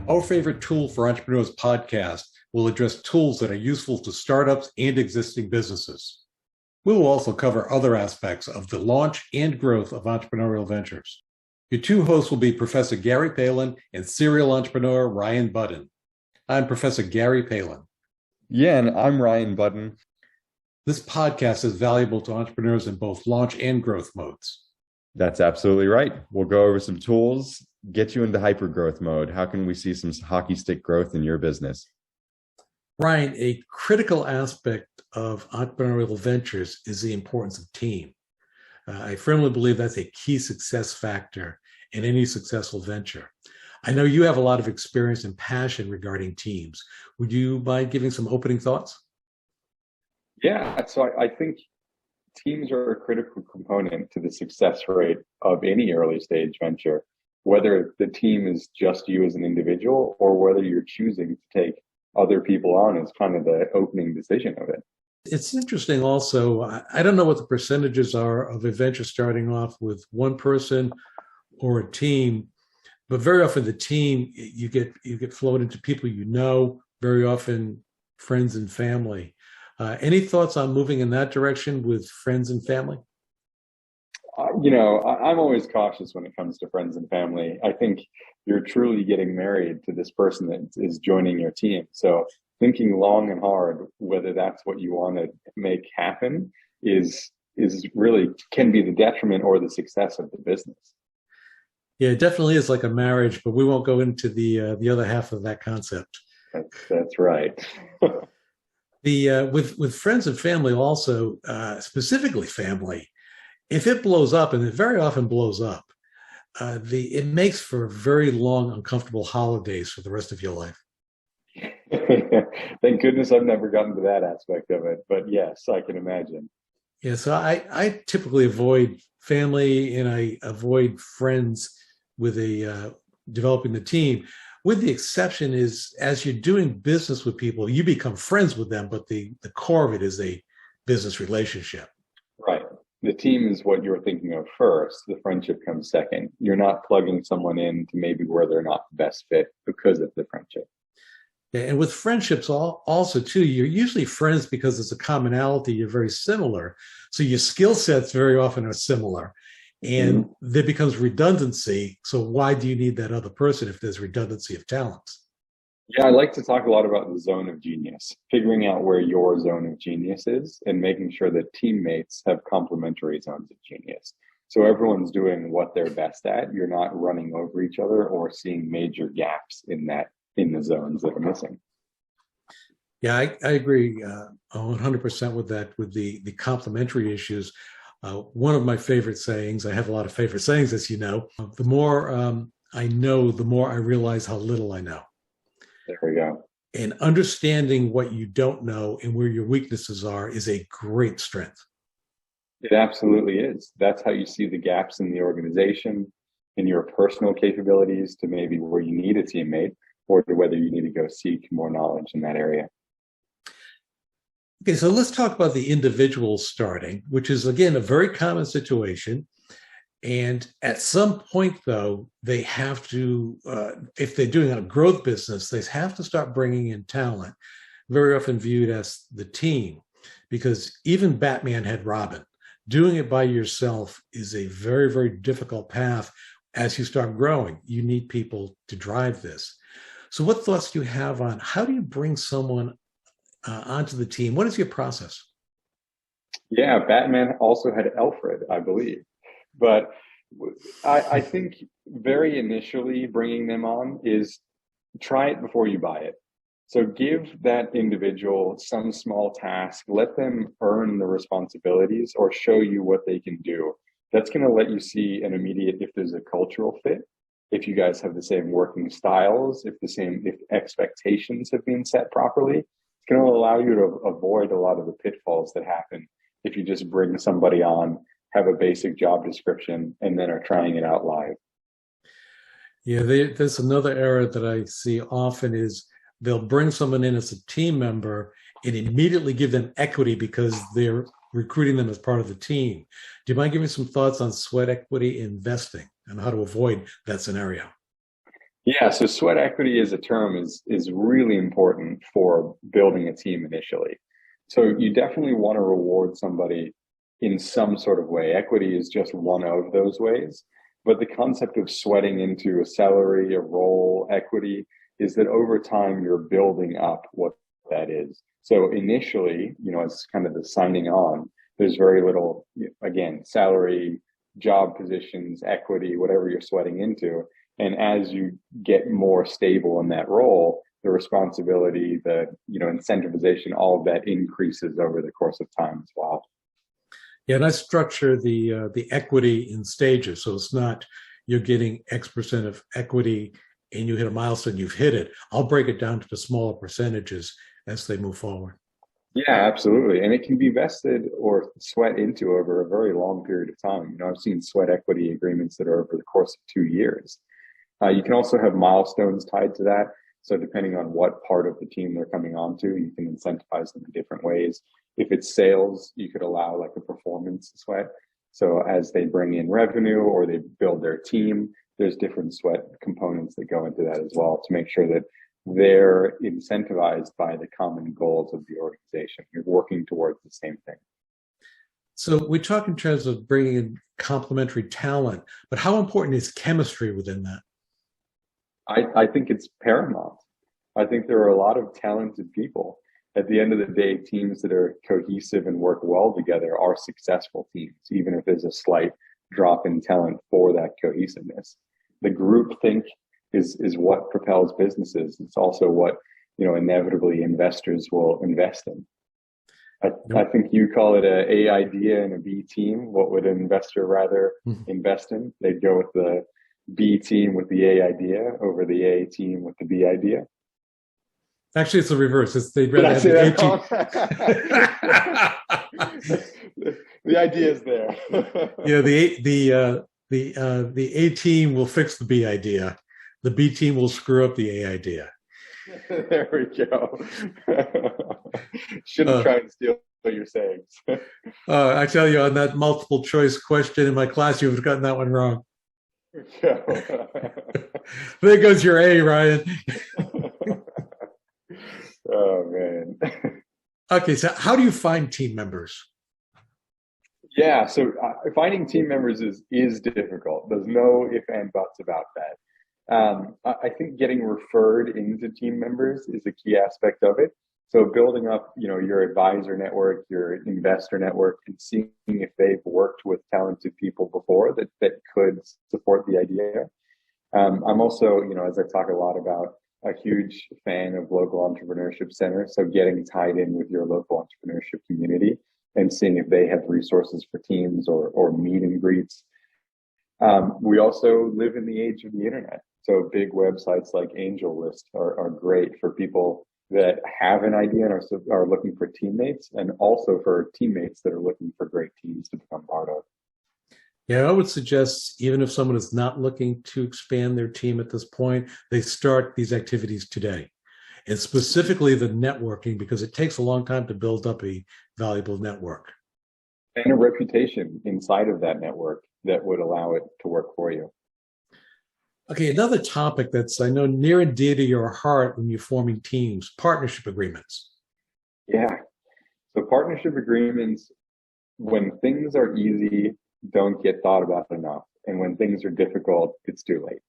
Our Favorite Tool for Entrepreneurs podcast will address tools that are useful to startups and existing businesses. We will also cover other aspects of the launch and growth of entrepreneurial ventures. Your two hosts will be Professor Gary Palin and serial entrepreneur Ryan Budden. I'm Professor Gary Palin. Yeah, and I'm Ryan Budden. This podcast is valuable to entrepreneurs in both launch and growth modes. That's absolutely right. We'll go over some tools, get you into hyper-growth mode. How can we see some hockey stick growth in your business? Ryan, a critical aspect of entrepreneurial ventures is the importance of team. I firmly believe that's a key success factor in any successful venture. I know you have a lot of experience and passion regarding teams. Would you mind giving some opening thoughts? Yeah, so I think teams are a critical component to the success rate of any early stage venture, whether the team is just you as an individual or whether you're choosing to take other people on as kind of the opening decision of it. It's interesting also, I don't know what the percentages are of a venture starting off with one person or a team, but very often the team, you get flowed into people you know, very often friends and family. Any thoughts on moving in that direction with friends and family? I'm always cautious when it comes to friends and family. I think you're truly getting married to this person that is joining your team. So thinking long and hard whether that's what you want to make happen is really can be the detriment or the success of the business. Yeah, it definitely is like a marriage, but we won't go into the other half of that concept. That's right. With friends and family also, specifically family, if it blows up, and it very often blows up, it makes for very long, uncomfortable holidays for the rest of your life. Thank goodness I've never gotten to that aspect of it, but yes, I can imagine. Yeah, so I typically avoid family and I avoid friends with developing the team. With the exception is, as you're doing business with people, you become friends with them, but the core of it is a business relationship. Right. The team is what you're thinking of first. The friendship comes second. You're not plugging someone in to maybe where they're not the best fit because of the friendship. Yeah, and with friendships also, too, you're usually friends because there's a commonality. You're very similar. So your skill sets very often are similar. And there becomes redundancy. So why do you need that other person if there's redundancy of talents? Yeah, I like to talk a lot about the zone of genius, figuring out where your zone of genius is and making sure that teammates have complementary zones of genius. So everyone's doing what they're best at. You're not running over each other or seeing major gaps in the zones that are missing. Yeah, I agree 100% with that, with the complementary issues. One of my favorite sayings, I have a lot of favorite sayings, as you know, the more I know, the more I realize how little I know. There we go. And understanding what you don't know and where your weaknesses are is a great strength. It absolutely is. That's how you see the gaps in the organization, in your personal capabilities to maybe where you need a teammate or to whether you need to go seek more knowledge in that area. Okay, so let's talk about the individual starting, which is, again, a very common situation. And at some point, though, they have to, if they're doing a growth business, they have to start bringing in talent, very often viewed as the team, because even Batman had Robin. Doing it by yourself is a very, very difficult path as you start growing. You need people to drive this. So what thoughts do you have on how do you bring someone onto the team? What is your process? Yeah, Batman also had Alfred, I believe. But I think very initially bringing them on is try it before you buy it. So give that individual some small task, let them earn the responsibilities or show you what they can do. That's going to let you see an immediate, if there's a cultural fit, if you guys have the same working styles, if expectations have been set properly. It's going to allow you to avoid a lot of the pitfalls that happen if you just bring somebody on, have a basic job description, and then are trying it out live. Yeah, there's another error that I see often is they'll bring someone in as a team member and immediately give them equity because they're recruiting them as part of the team. Do you mind giving some thoughts on sweat equity investing and how to avoid that scenario? Yeah, so sweat equity as a term is really important for building a team initially. So you definitely want to reward somebody in some sort of way. Equity is just one of those ways. But the concept of sweating into a salary, a role, equity is that over time you're building up what that is. So initially, as kind of the signing on, there's very little, again, salary, job positions, equity, whatever you're sweating into. And as you get more stable in that role, the responsibility, the incentivization, all of that increases over the course of time as well. Yeah, and I structure the equity in stages, so it's not you're getting X% of equity and you hit a milestone, you've hit it. I'll break it down to the smaller percentages as they move forward. Yeah, absolutely. And it can be vested or sweat into over a very long period of time. I've seen sweat equity agreements that are over the course of 2 years. You can also have milestones tied to that. So depending on what part of the team they're coming onto, you can incentivize them in different ways. If it's sales, you could allow like a performance sweat. So as they bring in revenue or they build their team, there's different sweat components that go into that as well to make sure that they're incentivized by the common goals of the organization. You're working towards the same thing. So we talk in terms of bringing in complementary talent, but how important is chemistry within that? I think it's paramount. I think there are a lot of talented people. At the end of the day, teams that are cohesive and work well together are successful teams, even if there's a slight drop in talent for that cohesiveness. The group think is what propels businesses. It's also what inevitably investors will invest in. I think you call it A idea and a B team. What would an investor rather invest in? They'd go with the B team with the A idea over the A team with the B idea. Actually, it's the reverse. They'd rather have the A team. The idea is there. The A team will fix the B idea. The B team will screw up the A idea. There we go. Shouldn't try to steal your sayings. I tell you, on that multiple choice question in my class, you've gotten that one wrong. There goes your A, Ryan. Oh, man. Okay, so how do you find team members? Yeah, so finding team members is difficult. There's no if and buts about that. I think getting referred into team members is a key aspect of it. So building up, your advisor network, your investor network, and seeing if they've worked with talented people before that could support the idea. I'm also, as I talk a lot about, a huge fan of local entrepreneurship centers. So getting tied in with your local entrepreneurship community and seeing if they have resources for teams or meet and greets. We also live in the age of the internet. So big websites like AngelList are great for people that have an idea and are looking for teammates, and also for teammates that are looking for great teams to become part of. Yeah, I would suggest even if someone is not looking to expand their team at this point, they start these activities today. And specifically the networking, because it takes a long time to build up a valuable network. And a reputation inside of that network that would allow it to work for you. Okay, another topic that's, I know, near and dear to your heart when you're forming teams, partnership agreements. Yeah. So partnership agreements, when things are easy, don't get thought about enough. And when things are difficult, it's too late.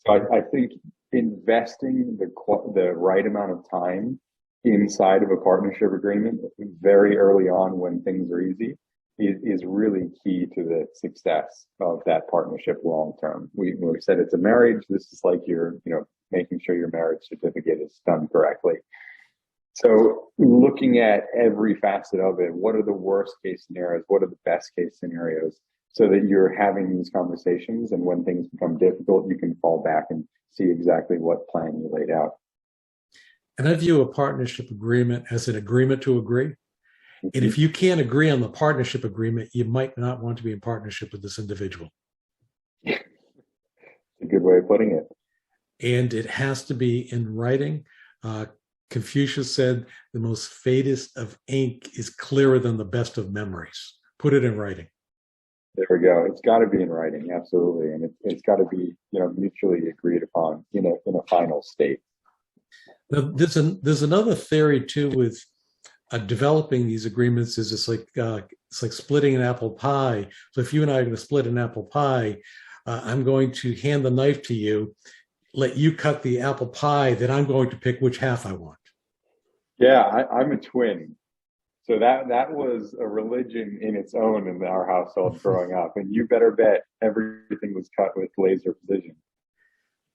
So I think investing the right amount of time inside of a partnership agreement very early on when things are easy is really key to the success of that partnership long term. We said it's a marriage. This is like you're making sure your marriage certificate is done correctly. So looking at every facet of it, what are the worst case scenarios? What are the best case scenarios? So that you're having these conversations, and when things become difficult, you can fall back and see exactly what plan you laid out. And I view a partnership agreement as an agreement to agree. Mm-hmm. And if you can't agree on the partnership agreement, you might not want to be in partnership with this individual. A good way of putting it. And it has to be in writing. Confucius said, the most faintest of ink is clearer than the best of memories. Put it in writing. There we go. It's got to be in writing, absolutely, and it's got to be mutually agreed upon in a final state. Now, there's another theory too with developing these agreements. Is it's like splitting an apple pie. So if you and I are going to split an apple pie, I'm going to hand the knife to you, let you cut the apple pie, then I'm going to pick which half I want. Yeah, I'm a twin. So that was a religion in its own in our household growing up. And you better bet everything was cut with laser precision.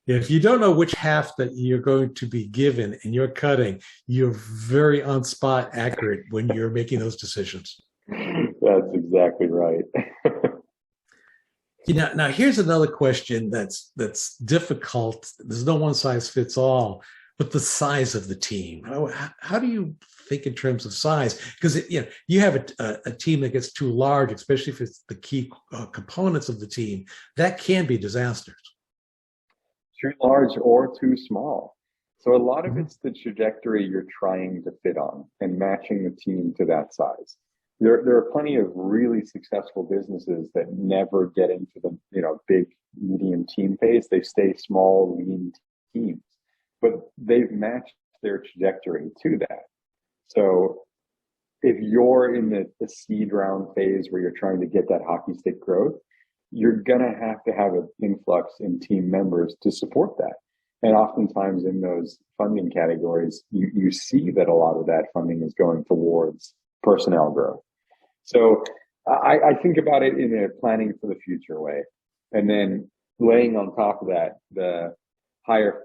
Yeah, if you don't know which half that you're going to be given and you're cutting, you're very on spot accurate when you're making those decisions. That's exactly right. Now here's another question that's difficult. There's no one size fits all, but the size of the team. How do you think in terms of size? Because you have a team that gets too large, especially if it's the key components of the team, that can be disasters. Too large or too small. So a lot of it's the trajectory you're trying to fit on and matching the team to that size. There are plenty of really successful businesses that never get into the big medium team phase. They stay small, lean teams, but they've matched their trajectory to that. So if you're in the seed round phase where you're trying to get that hockey stick growth, you're gonna have an influx in team members to support that. And oftentimes in those funding categories, you see that a lot of that funding is going towards personnel growth. So I think about it in a planning for the future way. And then laying on top of that, the hire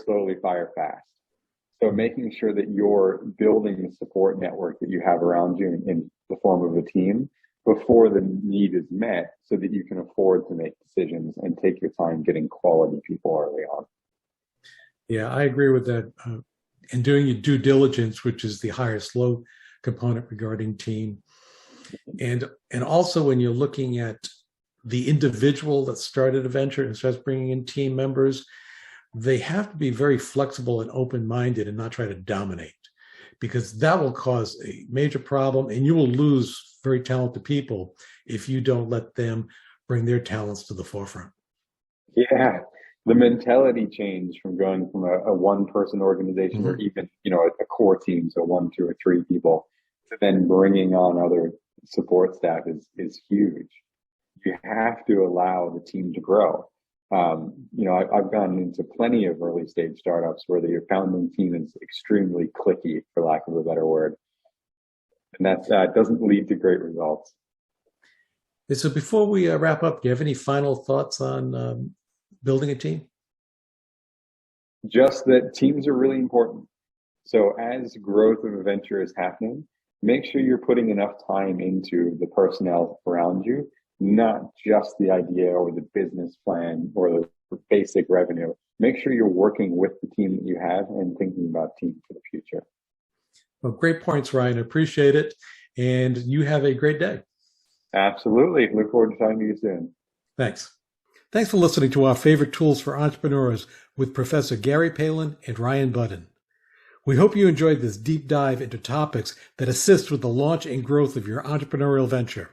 slowly, fire fast. So making sure that you're building the support network that you have around you in the form of a team before the need is met so that you can afford to make decisions and take your time getting quality people early on. Yeah, I agree with that. And doing your due diligence, which is the hire slow component regarding team. And also when you're looking at the individual that started a venture and starts bringing in team members, they have to be very flexible and open-minded and not try to dominate, because that will cause a major problem and you will lose very talented people if you don't let them bring their talents to the forefront. Yeah, the mentality change from going from a one-person organization or even a core team, so 1, 2, or 3 people, to then bringing on other support staff is huge. You have to allow the team to grow. I've gone into plenty of early stage startups where the founding team is extremely cliquey, for lack of a better word. And that doesn't lead to great results. So before we wrap up, do you have any final thoughts on building a team? Just that teams are really important. So as growth of a venture is happening, make sure you're putting enough time into the personnel around you, not just the idea or the business plan or the basic revenue. Make sure you're working with the team that you have and thinking about team for the future. Well, great points, Ryan. I appreciate it. And you have a great day. Absolutely. Look forward to talking to you soon. Thanks. Thanks for listening to our favorite tools for entrepreneurs with Professor Gary Palin and Ryan Budden. We hope you enjoyed this deep dive into topics that assist with the launch and growth of your entrepreneurial venture.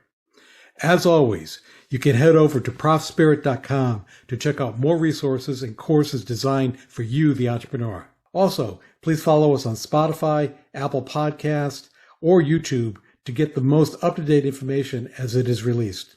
As always, you can head over to ProfSpirit.com to check out more resources and courses designed for you, the entrepreneur. Also, please follow us on Spotify, Apple Podcasts, or YouTube to get the most up-to-date information as it is released.